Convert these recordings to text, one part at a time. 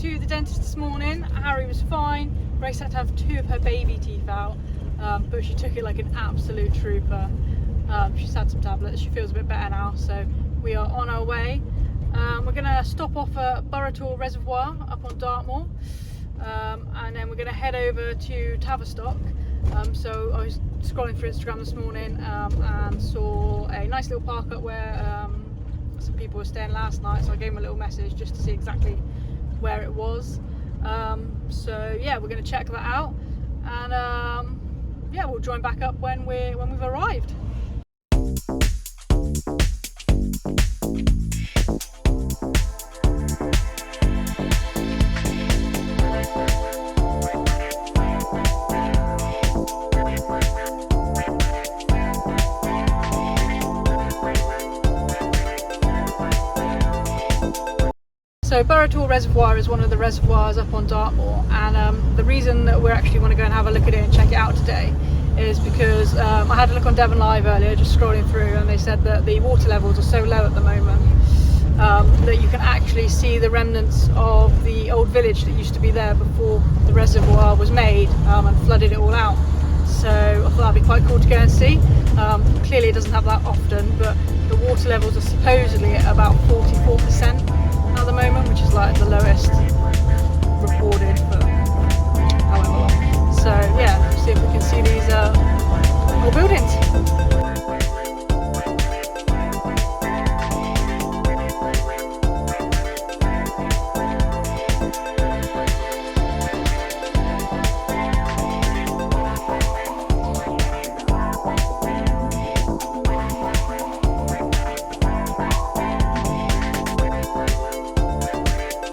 to the dentist this morning. Harry was fine. Grace had to have 2 of her baby teeth out, but she took it like an absolute trooper. She's had some tablets. She feels a bit better now, so we are on our way. We're going to stop off at Burrator Reservoir up on Dartmoor, and then we're going to head over to Tavistock. So I was scrolling through Instagram this morning and saw a nice little park up where some people were staying last night, so I gave them a little message just to see exactly where it was. So yeah, we're going to check that out, and yeah, we'll join back up when we've arrived. So Burrator Reservoir is one of the reservoirs up on Dartmoor, and the reason that we actually want to go and have a look at it and check it out today is because I had a look on Devon Live earlier, just scrolling through, and they said that the water levels are so low at the moment that you can actually see the remnants of the old village that used to be there before the reservoir was made and flooded it all out. So I thought that'd be quite cool to go and see. Clearly it doesn't have that often, but the water levels are supposedly at about 44% at the moment, which is like the lowest recorded for however long. So yeah, see if we can see these old buildings.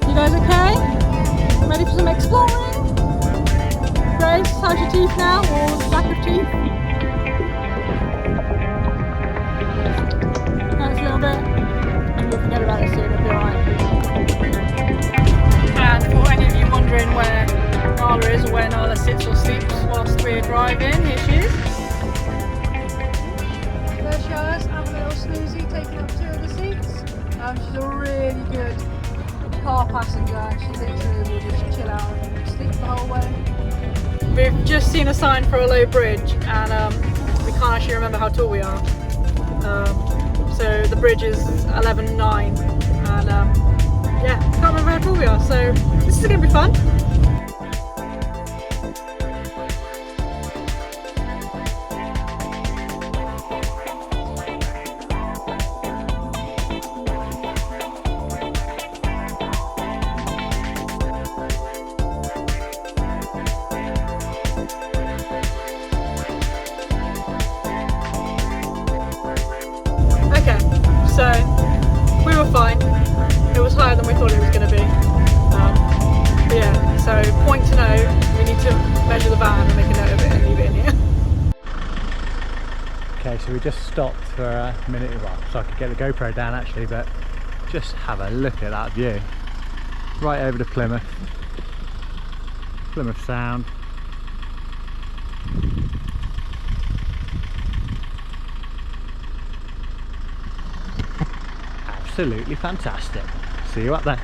You guys okay? Ready for some exploring? Grace, how's your teeth now? Or lack of teeth? Hurts a little bit. We'll forget about it soon, it'll be alright. And for any of you wondering where Nala is, or where Nala sits or sleeps whilst we're driving, here she is. There she is, having a little snoozy, taking up 2 of the seats. She's a really good car passenger. She literally will just chill out and sleep the whole way. We've just seen a sign for a low bridge, and we can't actually remember how tall we are. So the bridge is 11.9, and yeah, can't remember how tall we are. So this is going to be fun. So we were fine. It was higher than we thought it was going to be. But yeah, so point to note, we need to measure the van and make a note of it and leave it in here. Okay, so we just stopped for a minute, well, so I could get the GoPro down actually, but just have a look at that view. Right over to Plymouth Sound. Absolutely fantastic. See you up there.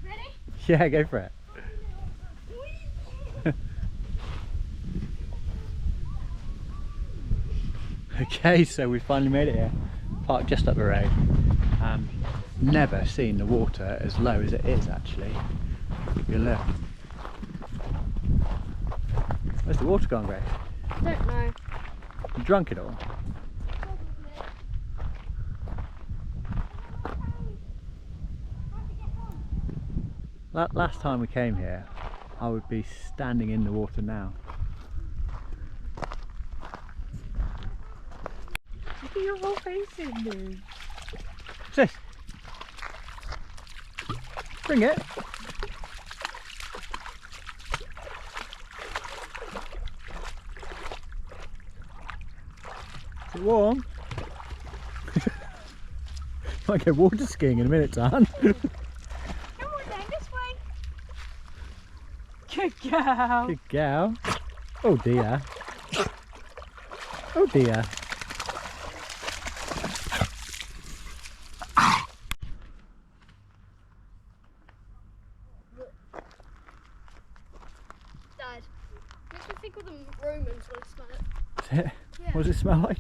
Ready? Yeah, go for it. Okay, so we finally made it here. Parked just up the road. Never seen the water as low as it is actually. Give you a look. Where's the water gone, Grace? Don't know. You drunk it all? Last time we came here, I would be standing in the water now. Look at your whole face in there. What's this? Bring it. Is it warm? Might go water skiing in a minute, Dan. Come on then, this way. Good girl. Good girl. Oh dear. Oh dear. Dad, makes me think of the Romans when I smell it. Is it? Yeah. What does it smell like?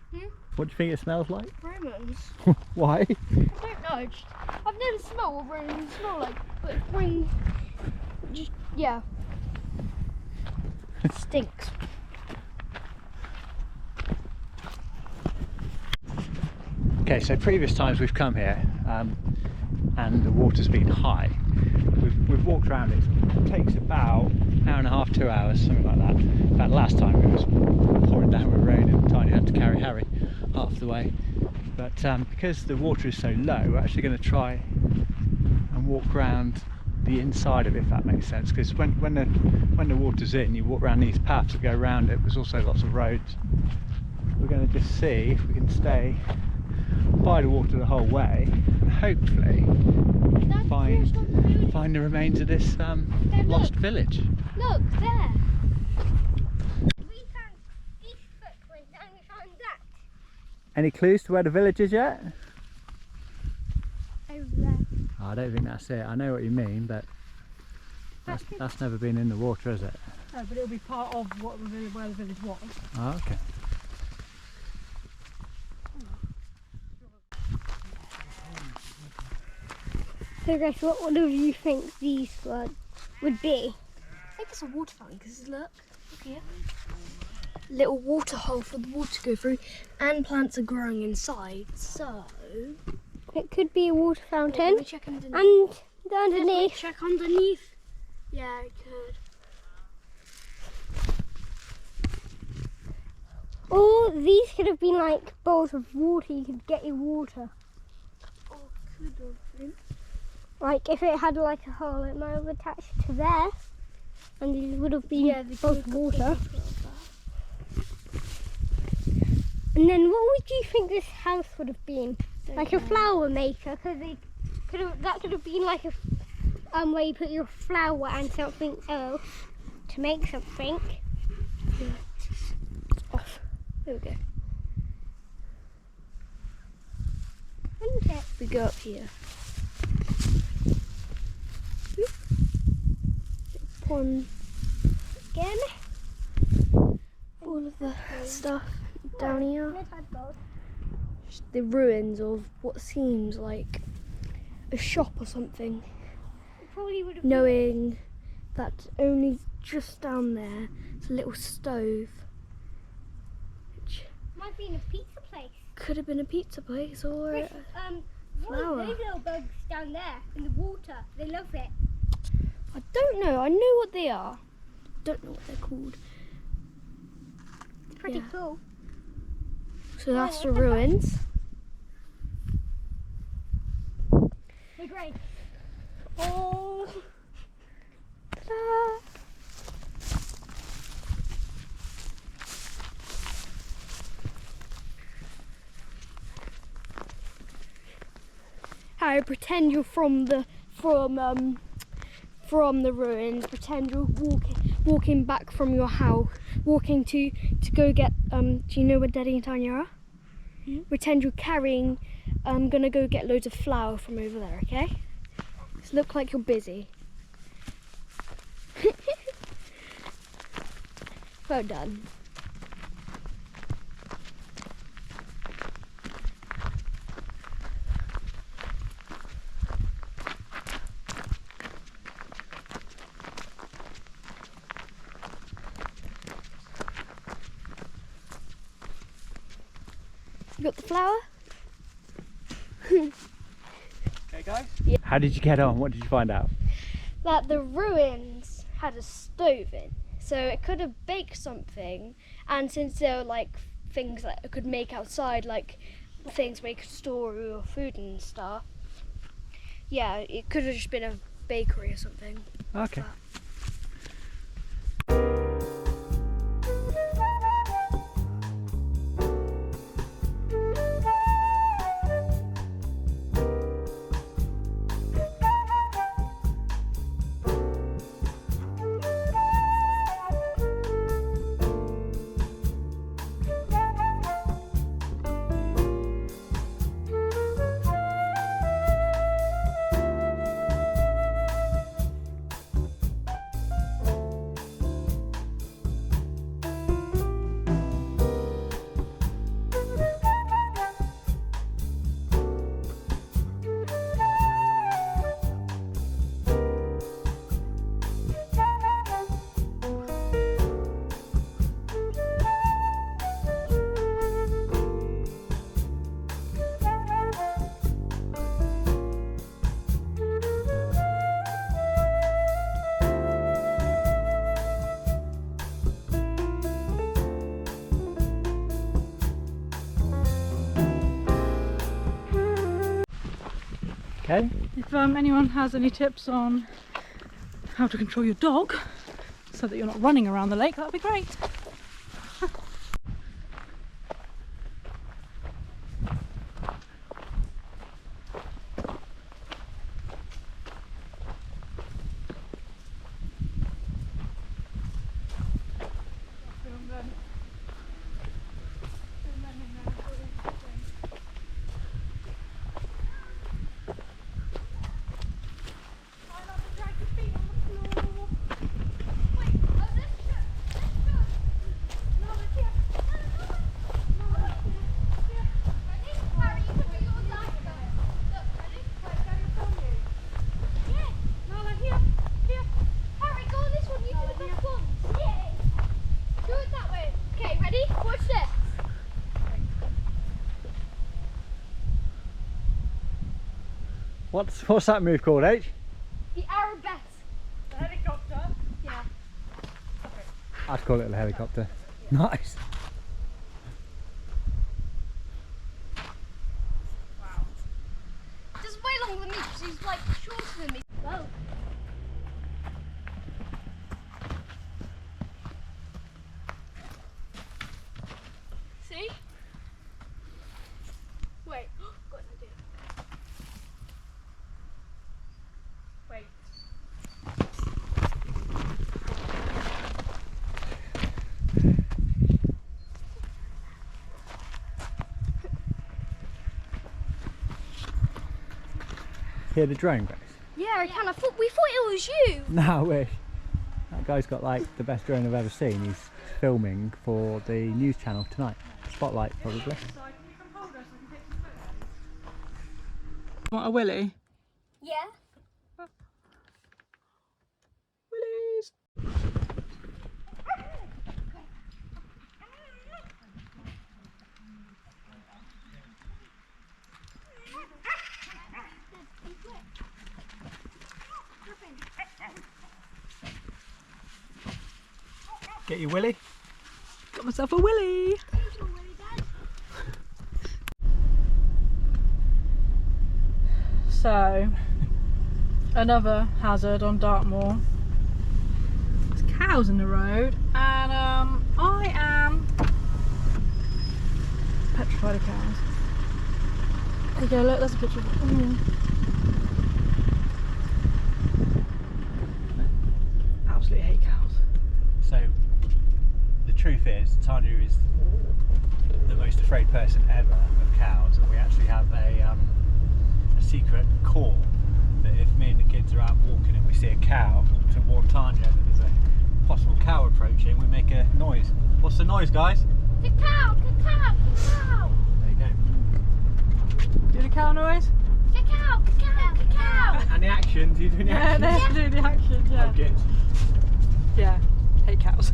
Hmm? What do you think it smells like? Romans? Why? I don't know. I've never smelled what Romans smell like, but it brings. Just, yeah. It stinks. Okay, so previous times we've come here and the water's been high. We've walked around it. It takes about an hour and a half, 2 hours, something like that. In fact, last time it was pouring down with rain and Tiny had to carry Harry half the way. But because the water is so low, we're actually going to try and walk around the inside of it, if that makes sense. Because when the water's in, you walk around these paths that go around it. There's also lots of roads. We're going to just see if we can stay by the water the whole way and hopefully find the remains of this lost village. Look, there. We found this footprint and we found that. Any clues to where the village is yet? Over there. Oh, I don't think that's it. I know what you mean, but that's never been in the water, has it? No, but it'll be part of where the village was. Oh, okay. So guys, what do you think these would be? I think it's a water fountain because look here. Little water hole for the water to go through and plants are growing inside. So it could be a water fountain. Let me check underneath. And underneath. Check underneath. Yeah, it could. Or these could have been like bowls of water. You could get your water. Or could have been. Like if it had like a hole, it might have attached to there, and these would have been bowls of water. And then what would you think this house would have been? Like a flower maker? That could have been like a where you put your flour and something else to make something. Yeah. Off. There we go. Okay. We go up here. Pond again. All of the stuff down here. Just the ruins of what seems like a shop or something. Probably would have knowing that only just down there is a little stove. Which might be in a pizza place. Could have been a pizza place or a flower. Those little bugs down there in the water. They love it. I don't know. I know what they are. Don't know what they're called. It's pretty cool. So that's the ruins. They're great. Oh. Ta-da. Harry, pretend you're from the ruins. Pretend you're walking back from your house, walking to go get. Do you know where Daddy and Tanya are? Mm-hmm. Pretend you're carrying. I'm gonna go get loads of flour from over there. Okay? Just look like you're busy. Well done. You got the flour? Okay guys? Yeah. How did you get on? What did you find out? That the ruins had a stove in. So it could have baked something, and since there were like things that it could make outside, like things where you could store your food and stuff, yeah, it could have just been a bakery or something. Okay. Okay. If anyone has any tips on how to control your dog so that you're not running around the lake, that would be great. What's that move called, H? The arabesque. The helicopter? Yeah. I'd call it a helicopter. Nice. Wow. Just way longer than me because he's like shorter than me. Whoa. See? Wait. Got an idea. Wait. Hear the drone, Grace? Yeah, I can. We thought it was you. No, I wish. That guy's got like the best drone I've ever seen. He's filming for the news channel tonight. Spotlight, probably. Want a willy? Yeah. Willies! Get your willy. Got myself a willy! So, another hazard on Dartmoor. There's cows in the road, and I am petrified of cows. There you go, look, there's a picture of them. Absolutely hate cows. So, the truth is, Tanya is the most afraid person ever of cows, and we actually have a secret call that if me and the kids are out walking and we see a cow, to warn Tanya that there's a possible cow approaching, we make a noise. What's the noise, guys? Cacao, cacao, cacao. There you go. Do the cow noise? Cacao, cacao, cacao. And the action, do you do the Yeah, action? they have to do the action, yeah. Oh, good. Yeah, hate cows.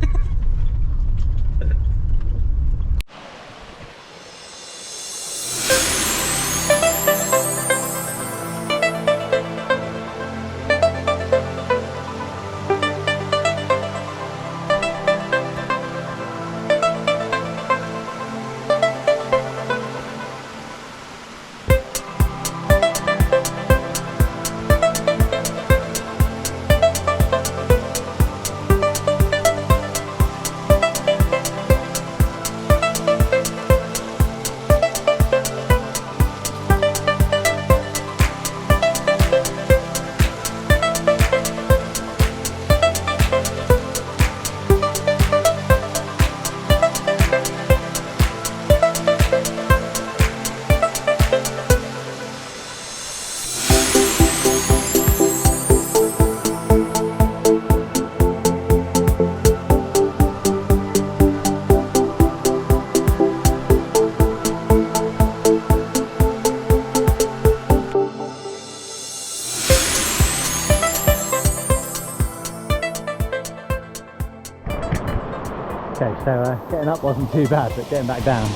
Okay, so getting up wasn't too bad, but getting back down.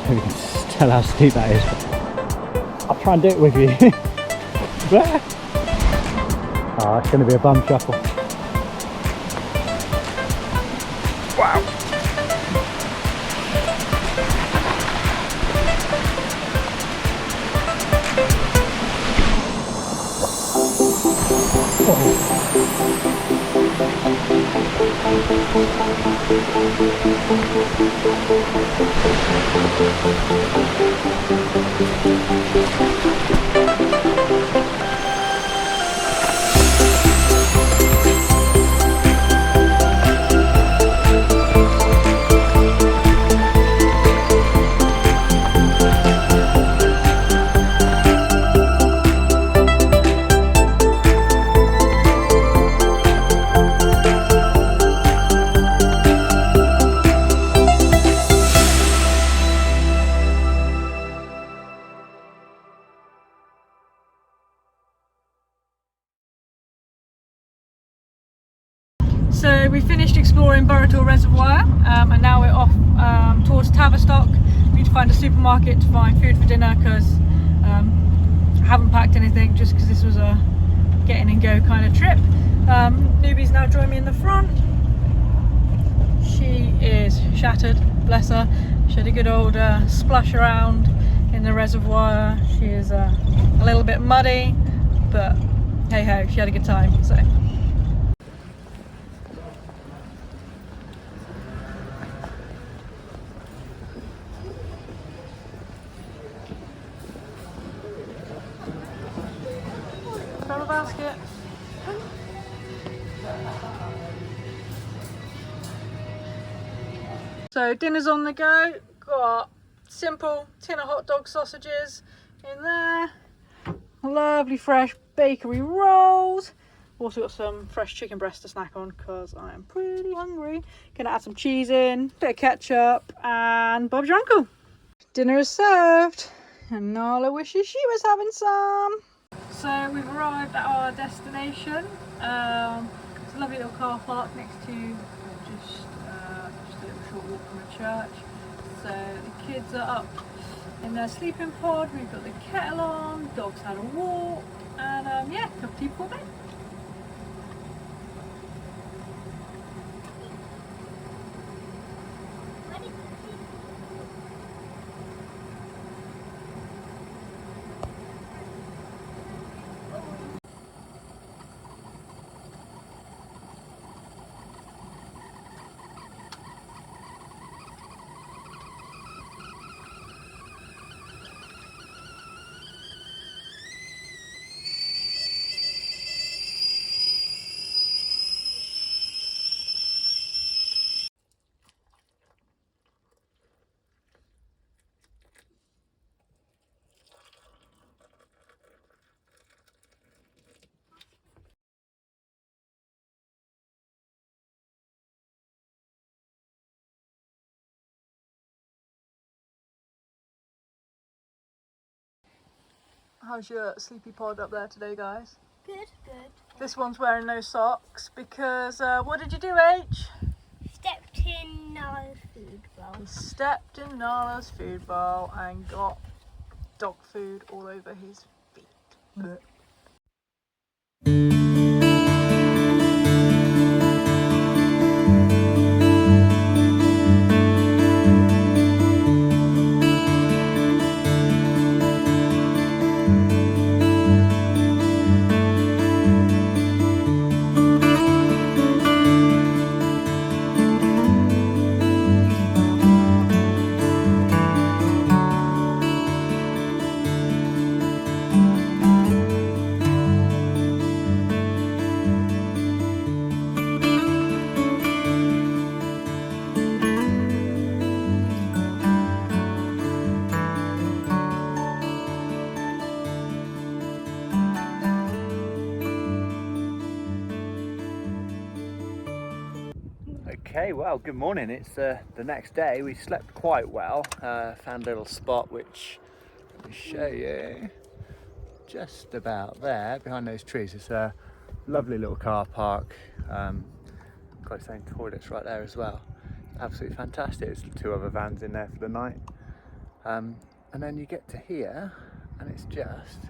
You can just tell how steep that is. I'll try and do it with you. Oh, it's going to be a bum shuffle. Wow. So we finished exploring Burrator Reservoir and now we're off towards Tavistock. We need to find a supermarket to find food for dinner because I haven't packed anything just because this was a get in and go kind of trip. Newbie's now joined me in the front. She is shattered, bless her. She had a good old splash around in the reservoir. She is a little bit muddy, but hey ho, she had a good time. So. Grab a basket. So dinner's on the go. Got simple tin of hot dog sausages in there. Lovely fresh bakery rolls. Also got some fresh chicken breast to snack on because I am pretty hungry. Gonna add some cheese in, bit of ketchup, and Bob's your uncle. Dinner is served, and Nala wishes she was having some. So we've arrived at our destination. It's a lovely little car park next to just a little short walk from a church. So the kids are up in their sleeping pod. We've got the kettle on, dogs had a walk, and yeah, cup of tea before bed. How's your sleepy pod up there today, guys? Good, good. This one's wearing no socks because what did you do, H? Stepped in Nala's food bowl. He stepped in Nala's food bowl and got dog food all over his feet. Blech. Okay, well, good morning. It's the next day. We slept quite well. Found a little spot which, let me show you, just about there behind those trees. It's a lovely little car park. Got its own toilets right there as well. Absolutely fantastic. There's 2 other vans in there for the night. And then you get to here and it's just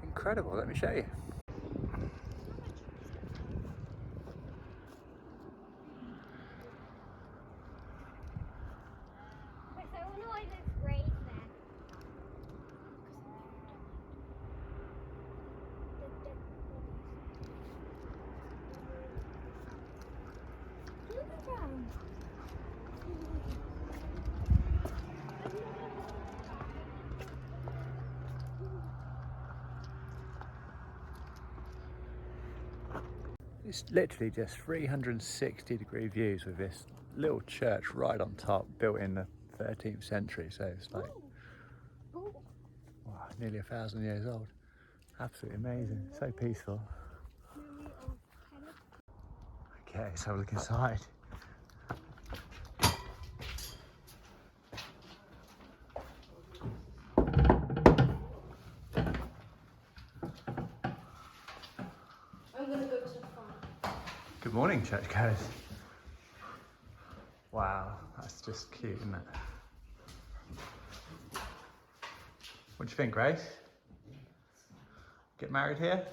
incredible. Let me show you. It's literally just 360-degree views with this little church right on top, built in the 13th century. So it's like, wow, nearly 1,000 years old. Absolutely amazing, so peaceful. Okay, let's have a look inside. I'm gonna go to the front. Good morning, churchgoers. Wow, that's just cute, isn't it? What do you think, Grace? Get married here?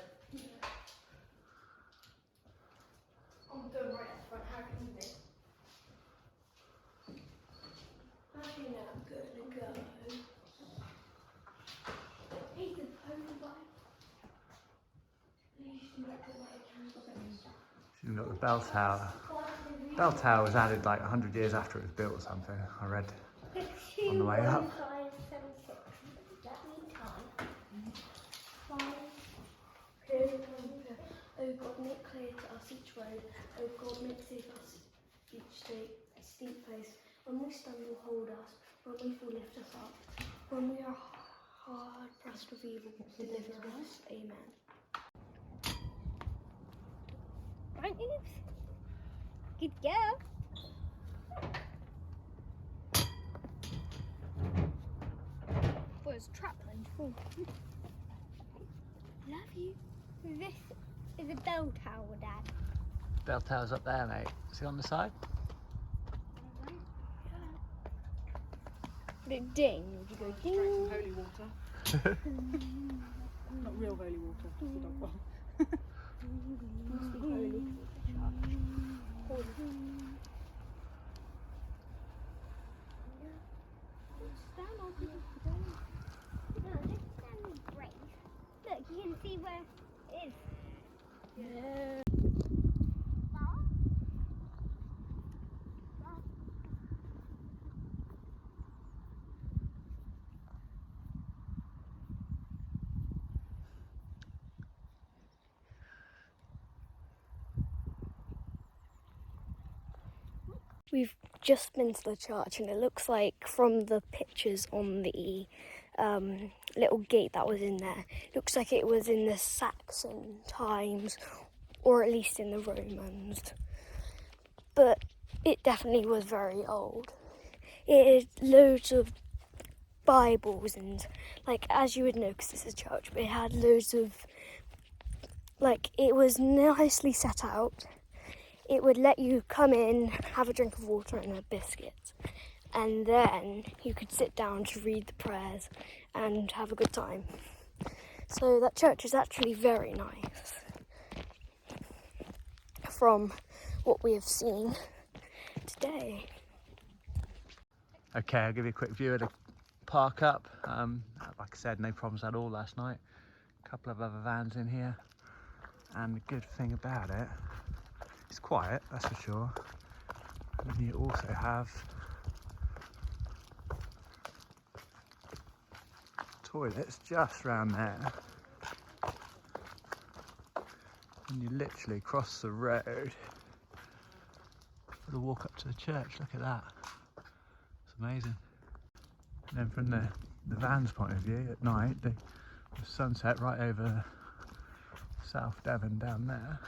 I'm going right at the front. How can you be? Actually, no, I'm gonna go. Hey, the pony bike. You've got the bell tower. Bell tower was added like 100 years after it was built or something, I read on the way up. Oh God, make clear to us each road. Oh God, make safe us each steep place. When we stumble, hold us. When we fall, lift us up. When we are hard pressed with evil, deliver us. Amen. Right, Oops. Good girl. Was trapland. Oh. Love you. This is a bell tower, Dad. Bell tower's up there, mate. See on the side? Would it ding? Would you go ding? Drink some holy water. Not real holy water, just the dog one. Must be holy. Holy. Stand on people. No, just stand with Grace. Look, you can see where it is. Yeah. We've just been to the church, and it looks like from the pictures on the little gate that was in there, looks like it was in the Saxon times, or at least in the Romans. But it definitely was very old. It had loads of Bibles and, like, as you would know, because it's a church, but it had loads of, like, it was nicely set out. It would let you come in, have a drink of water and a biscuit, and then you could sit down to read the prayers and have a good time. So that church is actually very nice from what we have seen today. Okay, I'll give you a quick view of the park up. Like I said, no problems at all last night. A couple of other vans in here. And the good thing about it, it's quiet, that's for sure. And you also have toilets just round there. And you literally cross the road for the walk up to the church. Look at that. It's amazing. And then from the van's point of view at night, the sunset right over South Devon down there.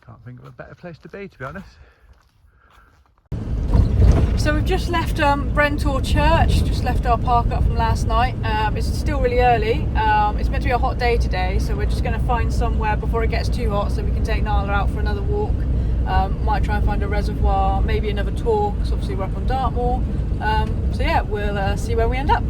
Can't think of a better place to be honest. So we've just left Brentor Church, just left our park up from last night. It's still really early. It's meant to be a hot day today, so we're just going to find somewhere before it gets too hot so we can take Nala out for another walk. Might try and find a reservoir, maybe another tour, because obviously we're up on Dartmoor. So yeah, we'll see where we end up.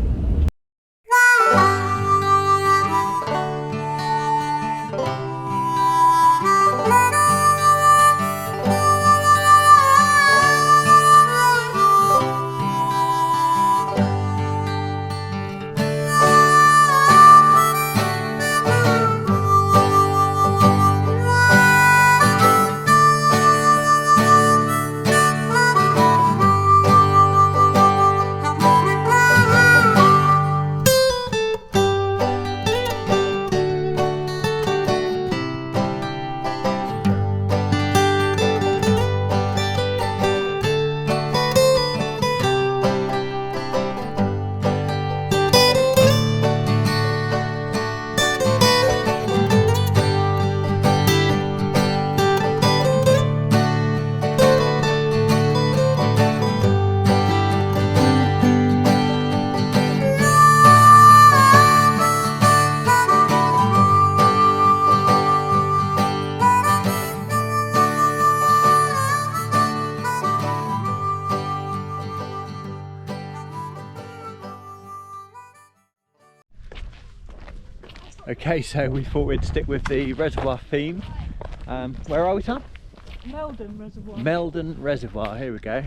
Okay, so we thought we'd stick with the reservoir theme. Where are we, Tom? Meldon Reservoir. Meldon Reservoir, here we go.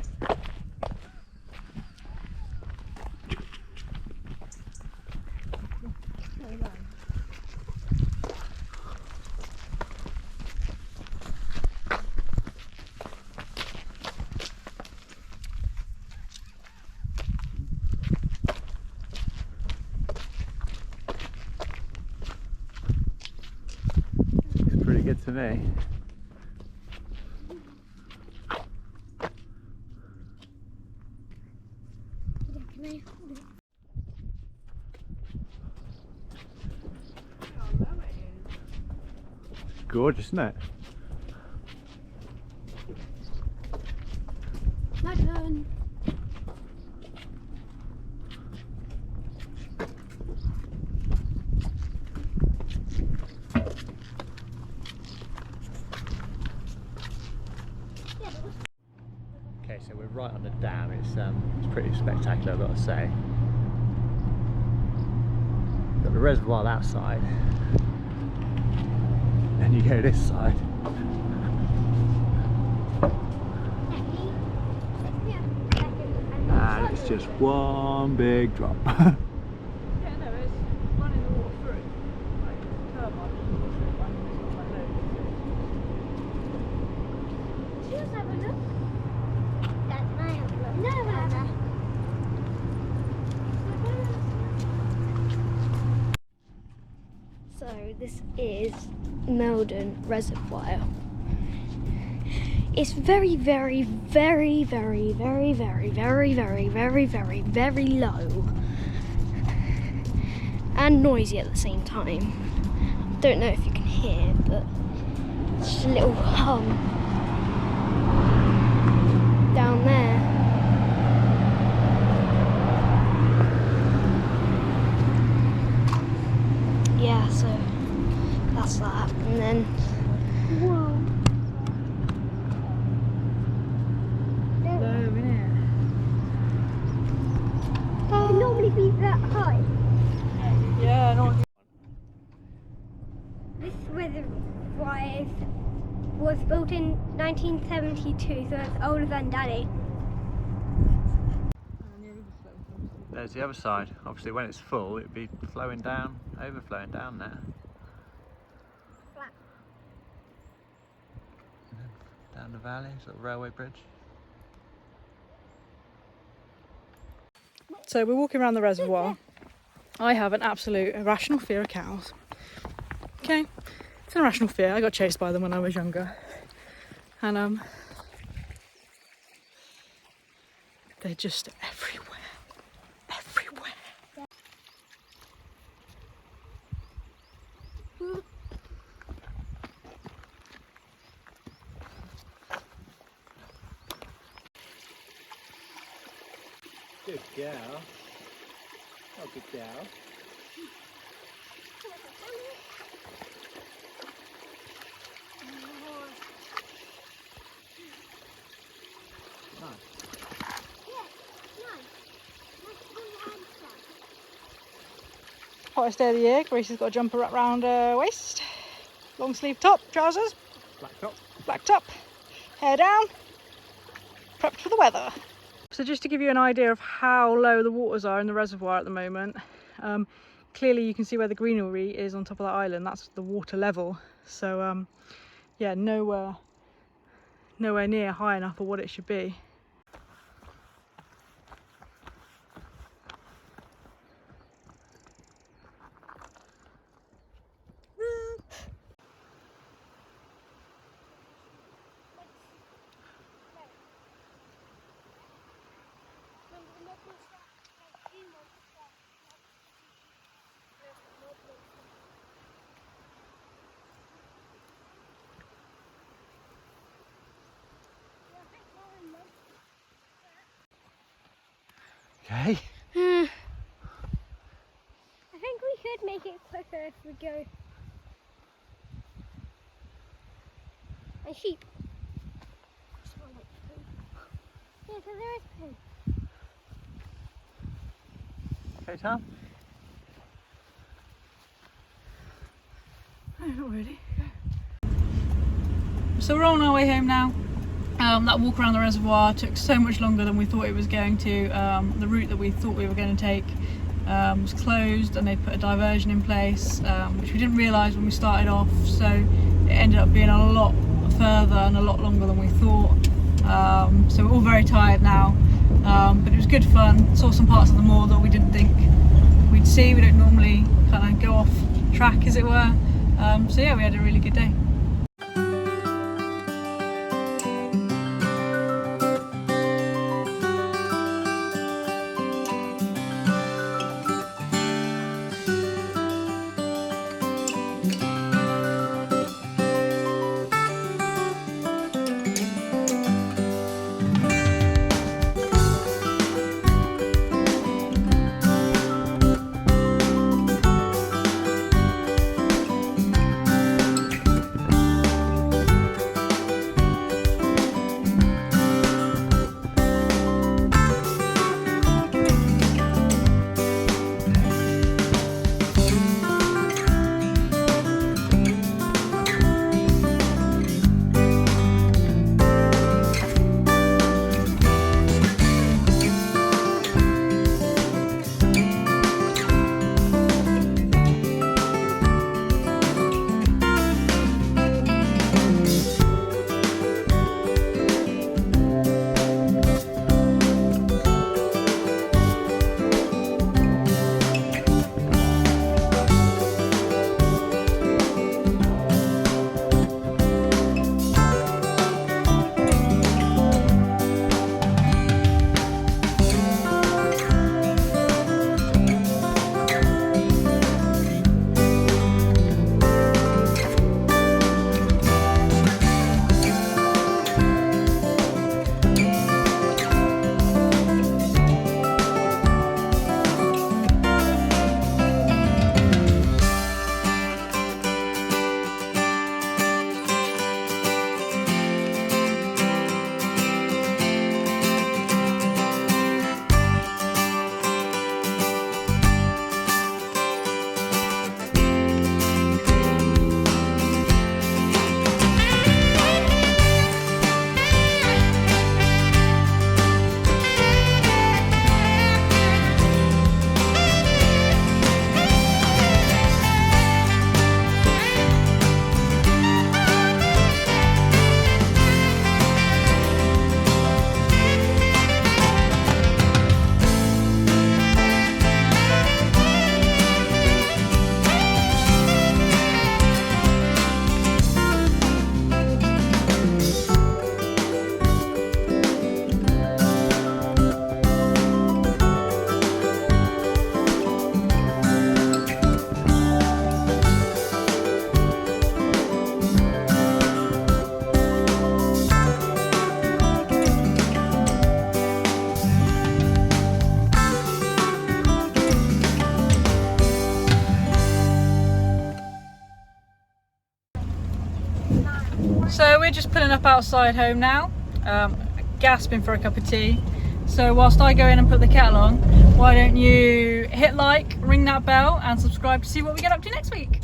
Looks pretty good to me. Gorgeous, isn't it? My turn. Okay, so we're right on the dam. It's pretty spectacular, I've got to say. Got the reservoir that side. Then you go this side. And it's just one big drop. Yeah, no, it's running the water through. Like, turbine. Let's have a look. That's my look. No, So this is Meldon Reservoir. It's very, very, very, very, very, very, very, very, very, very, very low and noisy at the same time. Don't know if you can hear, but it's just a little hum down there. Yeah, so that's that, and then whoa. Low, innit? It would normally be that high. Yeah, no. This reservoir was built in 1972, so it's older than Daddy. There's the other side. Obviously when it's full it'd be flowing down, overflowing down there. Flat. And then down the valley, sort of railway bridge. So we're walking around the reservoir. I have an absolute irrational fear of cows. Okay, it's an irrational fear. I got chased by them when I was younger, and they're just everywhere, everywhere. Good gal. Oh, good gal. Hottest day of the year. Grace's got a jumper wrapped round her waist, long sleeve top, trousers, black top, hair down, prepped for the weather. So just to give you an idea of how low the waters are in the reservoir at the moment, clearly you can see where the greenery is on top of that island. That's the water level. So yeah, nowhere near high enough for what it should be. Okay. I think we should make it quicker if we go. And sheep. Yeah, so there is poo. Okay, Tom. No, not really. So we're on our way home now. That walk around the reservoir took so much longer than we thought it was going to. The route that we thought we were going to take was closed, and they put a diversion in place, which we didn't realise when we started off, so it ended up being a lot further and a lot longer than we thought. So we're all very tired now, but it was good fun. Saw some parts of the moor that we didn't think we'd see. We don't normally kind of go off track, as it were. So yeah, we had a really good day. So we're just pulling up outside home now, gasping for a cup of tea. So whilst I go in and put the kettle on, why don't you hit like, ring that bell and subscribe to see what we get up to next week.